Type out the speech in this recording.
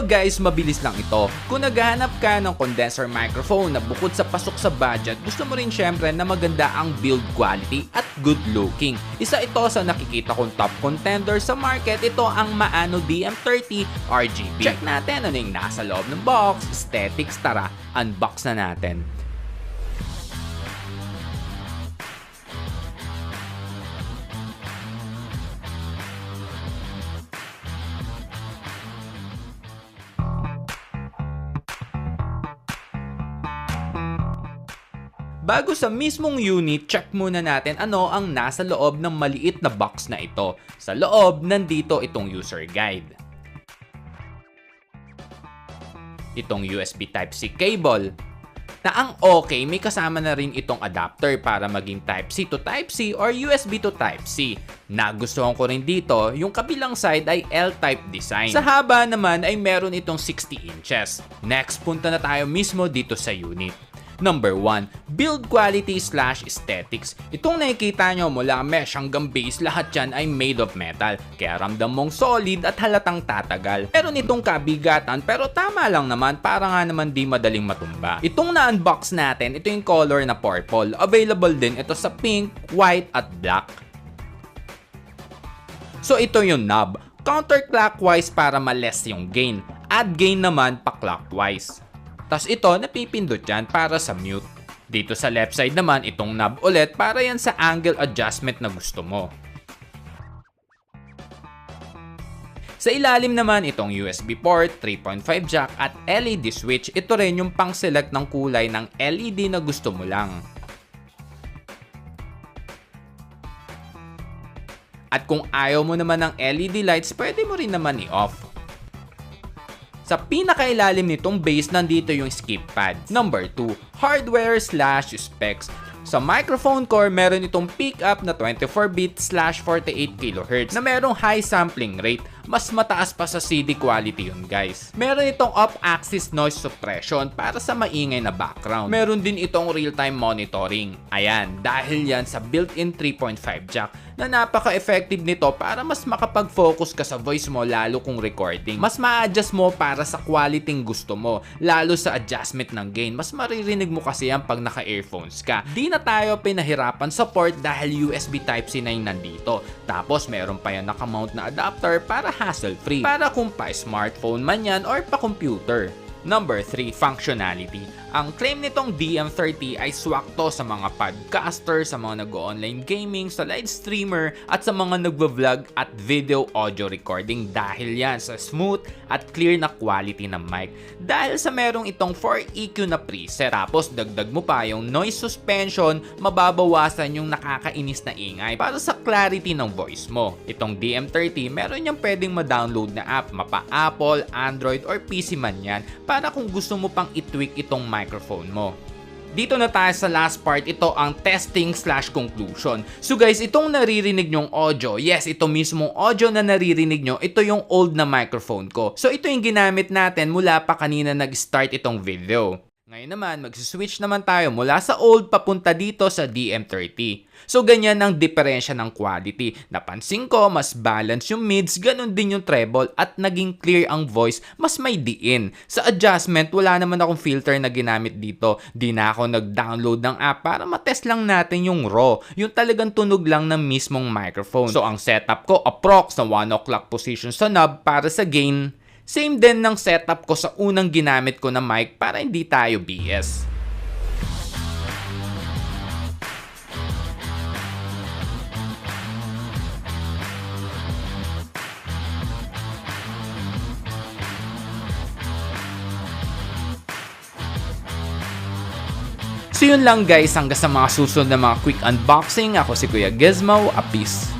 guys, mabilis lang ito. Kung naghahanap ka ng condenser microphone na bukod sa pasok sa budget, gusto mo rin syempre na maganda ang build quality at good looking. Isa ito sa nakikita kong top contender sa market, ito ang Maano DM30 RGB. Check natin ano yung nasa loob ng box, aesthetics, tara, unbox na natin. Bago sa mismong unit, check muna natin ano ang nasa loob ng maliit na box na ito. Sa loob, nandito itong user guide. Itong USB Type-C cable. Na ang okay, may kasama na rin itong adapter para maging Type-C to Type-C or USB to Type-C. Nagustuhan ko rin dito, yung kabilang side ay L-type design. Sa haba naman ay meron itong 60 inches. Next, punta na tayo mismo dito sa unit. Number 1, build quality / aesthetics. Itong nakikita nyo mula mesh hanggang base, lahat yan ay made of metal. Kaya ramdam mong solid at halatang tatagal. Meron itong kabigatan pero tama lang naman, para nga naman di madaling matumba. Itong na-unbox natin, ito yung color na purple. Available din ito sa pink, white at black. So ito yung knob. Counterclockwise para ma-less yung gain. Add gain naman pa clockwise. Tapos ito, napipindot yan para sa mute. Dito sa left side naman, itong knob ulit para yan sa angle adjustment na gusto mo. Sa ilalim naman, itong USB port, 3.5 jack at LED switch. Ito rin yung pang-select ng kulay ng LED na gusto mo lang. At kung ayaw mo naman ng LED lights, pwede mo rin naman i-off. Sa pinakailalim nitong base, nandito yung skip pad. Number 2, hardware / specs. Sa microphone core, meron itong pickup na 24-bit / 48 kHz na merong high sampling rate. Mas mataas pa sa CD quality yun guys. Meron itong off-axis noise suppression para sa maingay na background. Meron din itong real-time monitoring. Ayan, dahil yan sa built-in 3.5 jack na napaka-effective nito para mas makapag-focus ka sa voice mo lalo kung recording. Mas ma-adjust mo para sa quality gusto mo, lalo sa adjustment ng gain. Mas maririnig mo kasi yan pag naka-earphones ka. Di na tayo pinahirapan sa port dahil USB Type-C na yung nandito. Tapos meron pa yan naka-mount na adapter para hassle-free. Para kung pa-smartphone man yan or pa-computer. Number 3, functionality. Ang claim nitong DM30 ay swak to sa mga podcaster, sa mga nag-online gaming, sa live streamer, at sa mga nagvo-vlog at video audio recording dahil yan sa smooth at clear na quality ng mic. Dahil sa merong itong 4EQ na preset, tapos dagdag mo pa yung noise suspension, mababawasan yung nakakainis na ingay para sa clarity ng voice mo. Itong DM30, meron niyang pwedeng ma-download na app, mapa Apple, Android, or PC man yan, para kung gusto mo pang i-tweak itong microphone mo. Dito na tayo sa last part, ito ang testing / conclusion. So guys, itong naririnig nyong audio, yes, ito mismong audio na naririnig nyo, ito yung old na microphone ko. So ito yung ginamit natin mula pa kanina nag-start itong video. Ngayon naman, mag-switch naman tayo mula sa old papunta dito sa DM30. So ganyan ang diferensya ng quality. Napansin ko, mas balance yung mids, ganun din yung treble, at naging clear ang voice, mas may diin. Sa adjustment, wala naman akong filter na ginamit dito. Di na ako nag-download ng app para matest lang natin yung raw, yung talagang tunog lang ng mismong microphone. So ang setup ko, approx na 1 o'clock position sa knob para sa gain. Same din ng setup ko sa unang ginamit ko na mic para hindi tayo BS. So yun lang guys, hanggang sa mga susunod na mga quick unboxing. Ako si Kuya Gizmo, peace.